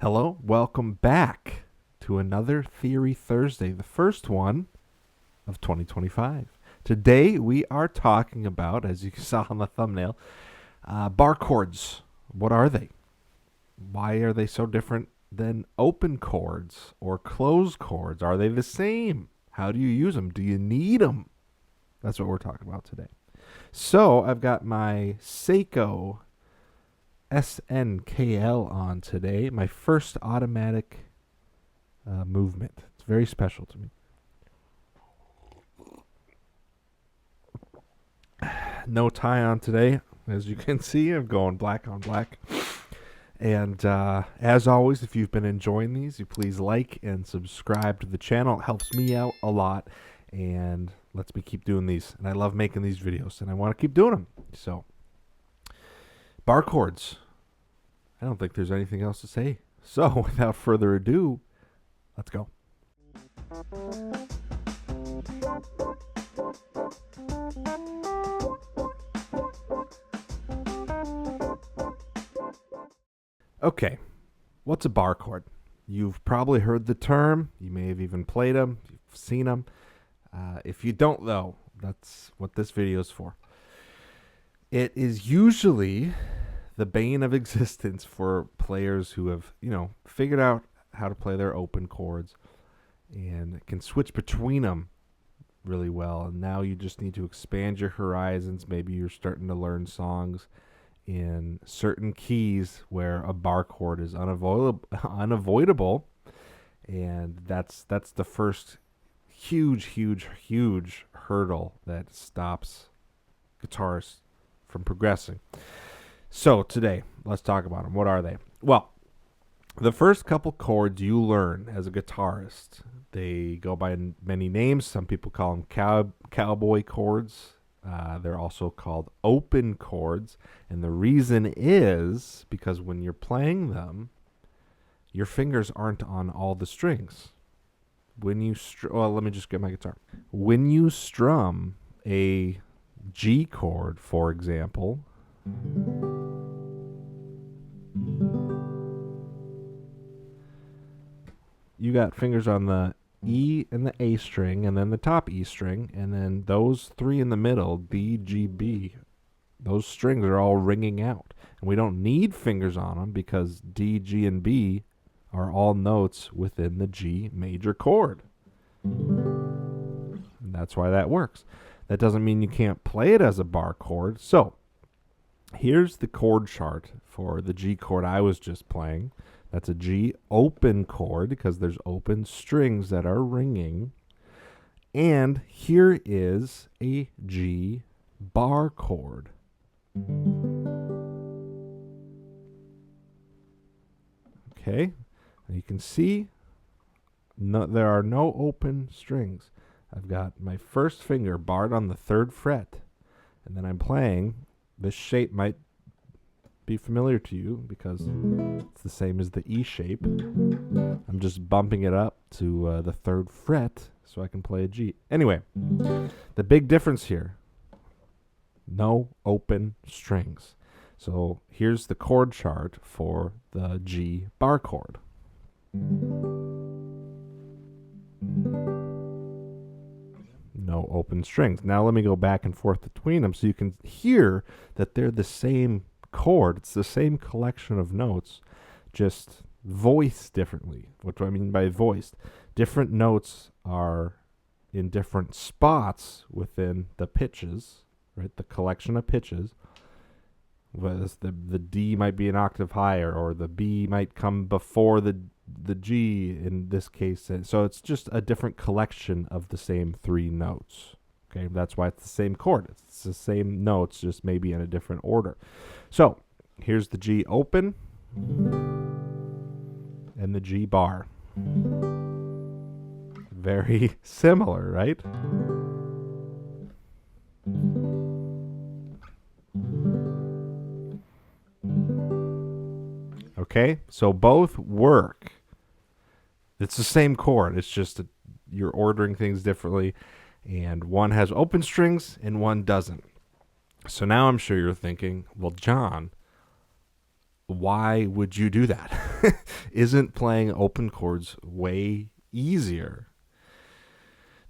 Hello, welcome back to another Theory Thursday, the first one of 2025. Today we are talking about, as you saw on the thumbnail, bar chords. What are they? Why are they so different than open chords or closed chords? Are they the same? How do you use them? Do you need them? That's what we're talking about today. So I've got my Seiko SNKL on today, my first automatic movement. It's very special to me. No tie on today. As you can see, I'm going black on black. And as always, if you've been enjoying these, you please like and subscribe to the channel. It helps me out a lot and lets me keep doing these. And I love making these videos, and I want to keep doing them. So, bar chords. I don't think there's anything else to say. So, without further ado, let's go. Okay, what's a bar chord? You've probably heard the term. You may have even played them. You've seen them. If you don't, though, that's what this video is for. It is usually the bane of existence for players who have, figured out how to play their open chords and can switch between them really well. And now you just need to expand your horizons. Maybe you're starting to learn songs in certain keys where a bar chord is unavoidable. And that's the first huge hurdle that stops guitarists from progressing. So today, let's talk about them. What are they? Well, the first couple chords you learn as a guitarist, they go by many names. Some people call them cowboy chords. They're also called open chords. And the reason is because when you're playing them, your fingers aren't on all the strings. When you let me just get my guitar. When you strum a G chord, for example, you got fingers on the E and the A string, and then the top E string, and then those three in the middle, D, G, B, those strings are all ringing out. And we don't need fingers on them because D, G, and B are all notes within the G major chord. And that's why that works. That doesn't mean you can't play it as a bar chord. So, here's the chord chart for the G chord I was just playing. That's a G open chord because there's open strings that are ringing. And here is a G bar chord. Okay, and you can see there are no open strings. I've got my first finger barred on the 3rd fret, and then I'm playing. This shape might be familiar to you because it's the same as the E shape. I'm just bumping it up to the 3rd fret so I can play a G. Anyway, the big difference here, no open strings. So here's the chord chart for the G bar chord. No open strings. Now let me go back and forth between them so you can hear that they're the same chord. It's the same collection of notes, just voiced differently. What do I mean by voiced? Different notes are in different spots within the pitches, right? The collection of pitches. Whether the D might be an octave higher, or the B might come before the G in this case. So it's just a different collection of the same 3 notes. Okay, that's why it's the same chord. It's the same notes, just maybe in a different order. So here's the G open and the G bar. Very similar, right? Okay, so both work. It's the same chord. It's just you're ordering things differently, and one has open strings and one doesn't. So now I'm sure you're thinking, well, John, why would you do that? Isn't playing open chords way easier?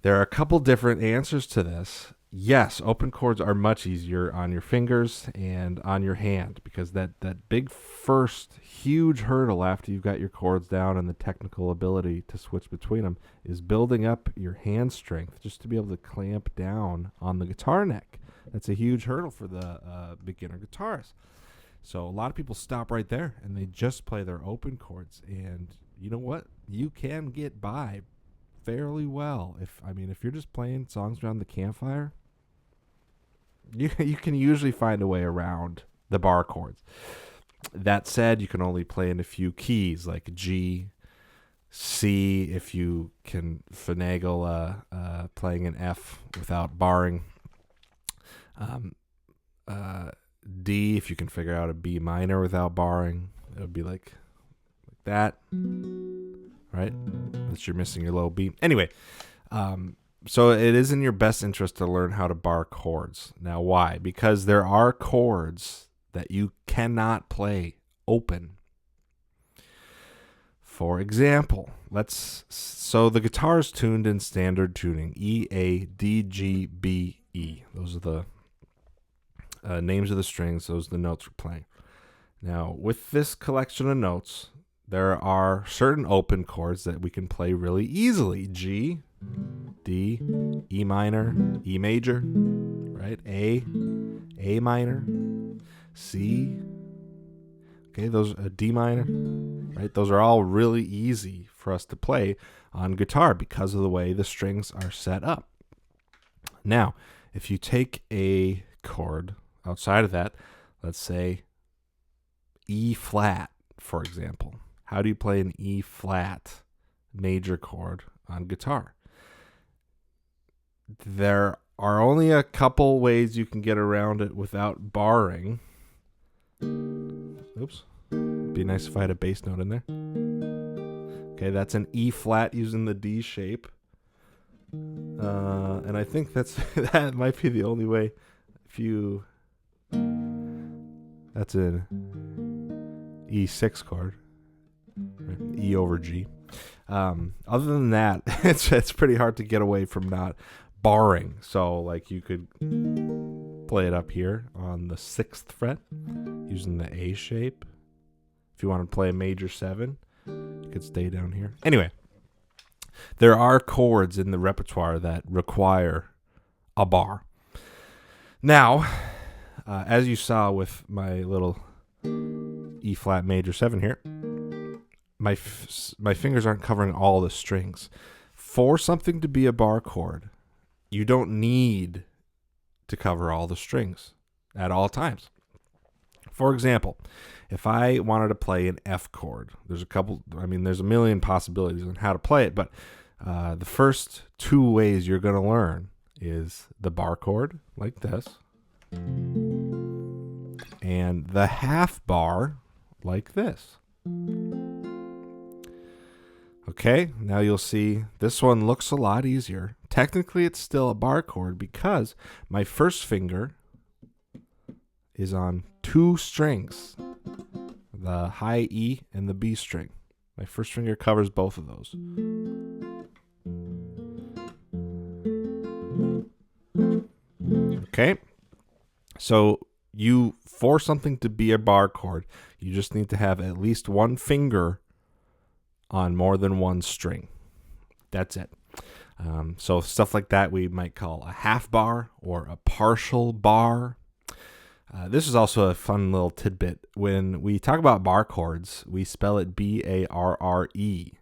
There are a couple different answers to this. Yes, open chords are much easier on your fingers and on your hand, because that big first huge hurdle after you've got your chords down and the technical ability to switch between them is building up your hand strength just to be able to clamp down on the guitar neck. That's a huge hurdle for the beginner guitarist. So a lot of people stop right there and they just play their open chords. And you know what? You can get by fairly well. If you're just playing songs around the campfire, you can usually find a way around the bar chords. That said, you can only play in a few keys like G, C, if you can finagle playing an F without barring. D, if you can figure out a B minor without barring. It would be like that, right? Unless you're missing your low B. Anyway, so it is in your best interest to learn how to bar chords. Now, why? Because there are chords that you cannot play open. For example, so the guitar is tuned in standard tuning, E, A, D, G, B, E. Those are the names of the strings. Those are the notes we're playing. Now, with this collection of notes, there are certain open chords that we can play really easily. G, D, E minor, E major, right? A minor, C. Okay, those D minor, right? Those are all really easy for us to play on guitar because of the way the strings are set up. Now, if you take a chord outside of that, let's say E flat, for example. How do you play an E flat major chord on guitar? There are only a couple ways you can get around it without barring. Oops. Be nice if I had a bass note in there. Okay, that's an E flat using the D shape. And I think that might be the only way. That's an E6 chord, right? E over G. Other than that, it's pretty hard to get away from not barring. So like you could play it up here on the 6th fret using the A shape. If you want to play a major 7, you could stay down here. Anyway, there are chords in the repertoire that require a bar. Now, as you saw with my little E flat major 7 here, my fingers aren't covering all the strings. For something to be a bar chord, you don't need to cover all the strings at all times. For example, if I wanted to play an F chord, there's a million possibilities on how to play it, but the first 2 ways you're going to learn is the bar chord, like this, and the half bar, like this. Okay, now you'll see this one looks a lot easier. Technically, it's still a bar chord because my first finger is on 2 strings, the high E and the B string. My first finger covers both of those. Okay, so for something to be a bar chord, you just need to have at least one finger on more than one string. That's it. So stuff like that we might call a half bar or a partial bar. This is also a fun little tidbit. When we talk about bar chords, we spell it B-A-R-R-E.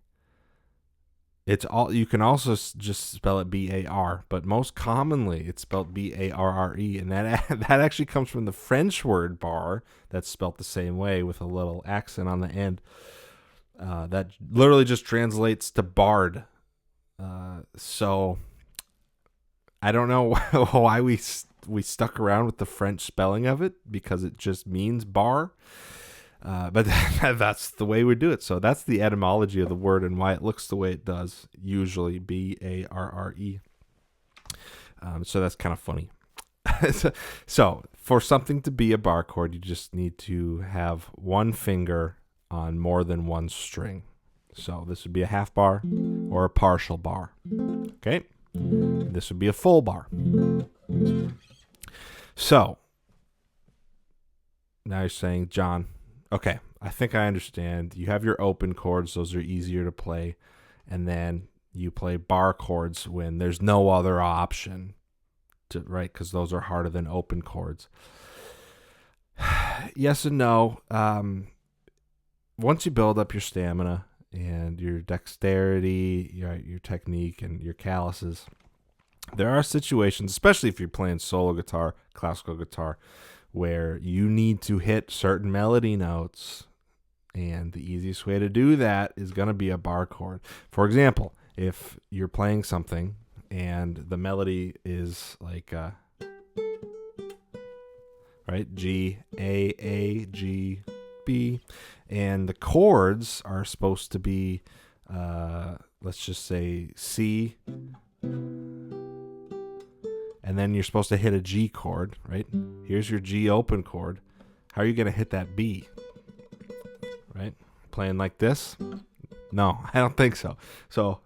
You can also just spell it B-A-R, but most commonly it's spelled B-A-R-R-E, and that actually comes from the French word bar that's spelled the same way with a little accent on the end. That literally just translates to barred. So I don't know why we stuck around with the French spelling of it, because it just means bar. But that's the way we do it. So that's the etymology of the word and why it looks the way it does, usually B-A-R-R-E. So that's kind of funny. So for something to be a bar chord, you just need to have one finger on more than one string. So this would be a half bar or a partial bar. Okay? This would be a full bar. So now you're saying, John, okay, I think I understand. You have your open chords. Those are easier to play. And then you play bar chords when there's no other option, right? Because those are harder than open chords. Yes and no. Once you build up your stamina and your dexterity, your technique, and your calluses, there are situations, especially if you're playing solo guitar, classical guitar, where you need to hit certain melody notes. And the easiest way to do that is going to be a bar chord. For example, if you're playing something and the melody is like, right, G, A, G, B, and the chords are supposed to be, let's just say C, and then you're supposed to hit a G chord, right? Here's your G open chord. How are you going to hit that B? Right? Playing like this? No, I don't think so. So,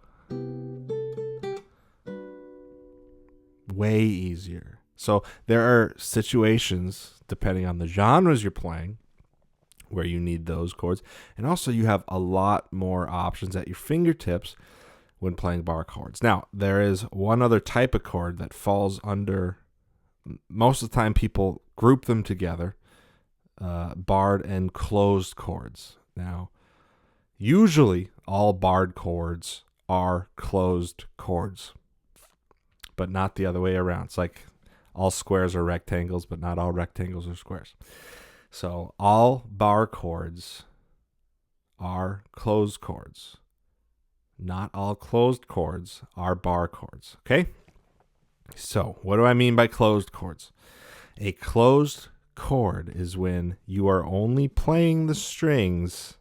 way easier. So, there are situations, depending on the genres you're playing, where you need those chords. And also, you have a lot more options at your fingertips when playing bar chords. Now, there is one other type of chord that falls under, most of the time people group them together, barred and closed chords. Now, usually all barred chords are closed chords, but not the other way around. It's like all squares are rectangles, but not all rectangles are squares. So all bar chords are closed chords. Not all closed chords are bar chords. Okay? So what do I mean by closed chords? A closed chord is when you are only playing the strings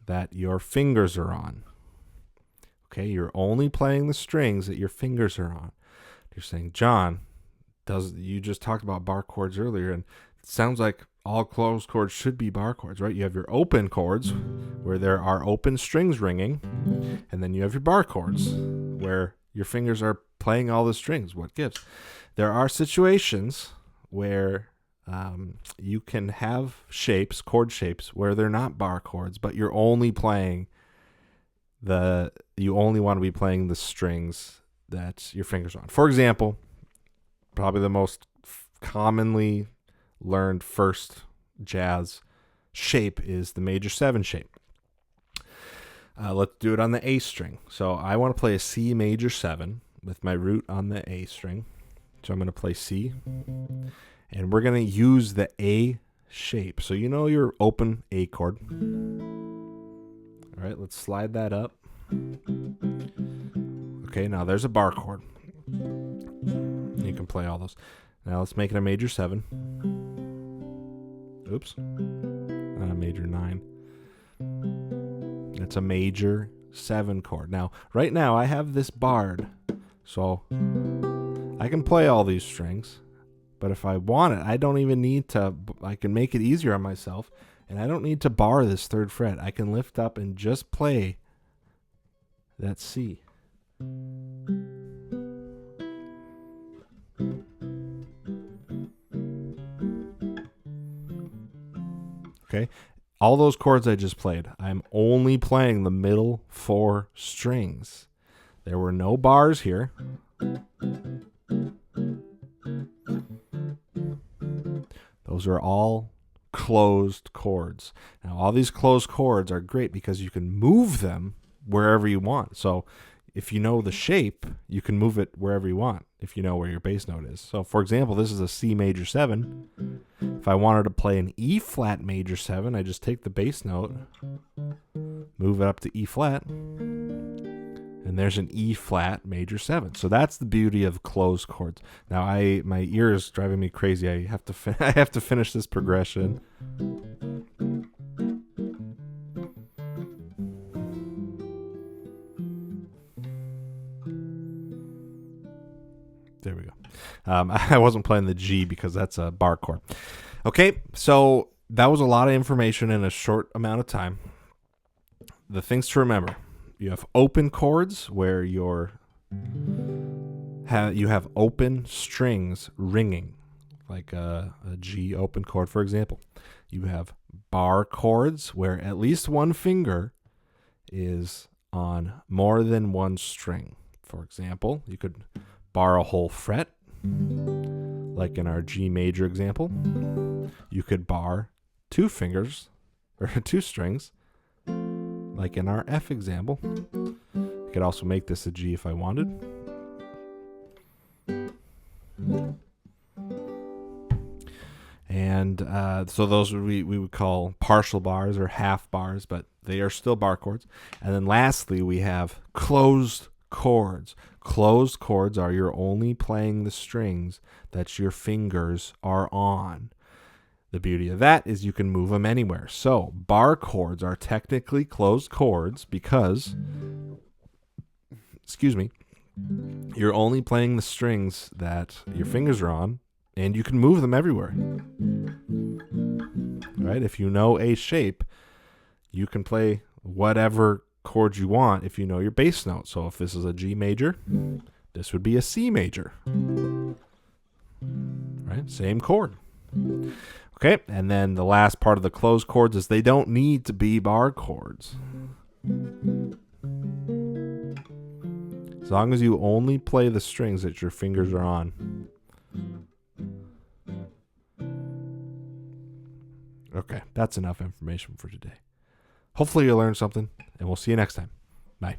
that your fingers are on. Okay, you're only playing the strings that your fingers are on. You're saying, John, you just talked about bar chords earlier, and it sounds like all closed chords should be bar chords, right? You have your open chords where there are open strings ringing, and then you have your bar chords where your fingers are playing all the strings. What gives? There are situations where you can have shapes, chord shapes, where they're not bar chords, but you're only playing you only want to be playing the strings that your fingers are on. For example, probably the most commonly learned first jazz shape is the major 7 shape. Let's do it on the A string. So I want to play a C major 7 with my root on the A string. So I'm going to play C, and we're going to use the A shape. So you know your open A chord. All right, let's slide that up. Okay, now there's a bar chord. You can play all those. Now let's make it a major 7. Oops. Not a major 9. It's a major 7 chord. Now, right now I have this barred. So I can play all these strings, but if I want it, I don't even need to. I can make it easier on myself, and I don't need to bar this 3rd fret. I can lift up and just play that C. Okay, all those chords I just played, I'm only playing the middle 4 strings. There were no bars here. Those are all closed chords. Now, all these closed chords are great because you can move them wherever you want. So if you know the shape, you can move it wherever you want if you know where your bass note is. So, for example, this is a C major 7. If I wanted to play an E flat major 7, I just take the bass note, move it up to E flat, and there's an E flat major 7. So that's the beauty of closed chords. Now, my ear is driving me crazy. I have to I have to finish this progression. There we go. I wasn't playing the G because that's a bar chord. Okay, so that was a lot of information in a short amount of time. The things to remember: you have open chords where you have open strings ringing, like a G open chord, for example. You have bar chords where at least one finger is on more than one string. For example, you could bar a whole fret, like in our G major example. You could bar two fingers, or two strings, like in our F example. I could also make this a G if I wanted. And so those we would call partial bars or half bars, but they are still bar chords. And then lastly, we have closed chords. Closed chords are you're only playing the strings that your fingers are on. The beauty of that is you can move them anywhere. So bar chords are technically closed chords because, you're only playing the strings that your fingers are on, and you can move them everywhere. Right? If you know a shape, you can play whatever chord you want if you know your bass note. So if this is a G major, this would be a C major. Right? Same chord. Okay, and then the last part of the closed chords is they don't need to be bar chords. As long as you only play the strings that your fingers are on. Okay, that's enough information for today. Hopefully you learned something, and we'll see you next time. Bye.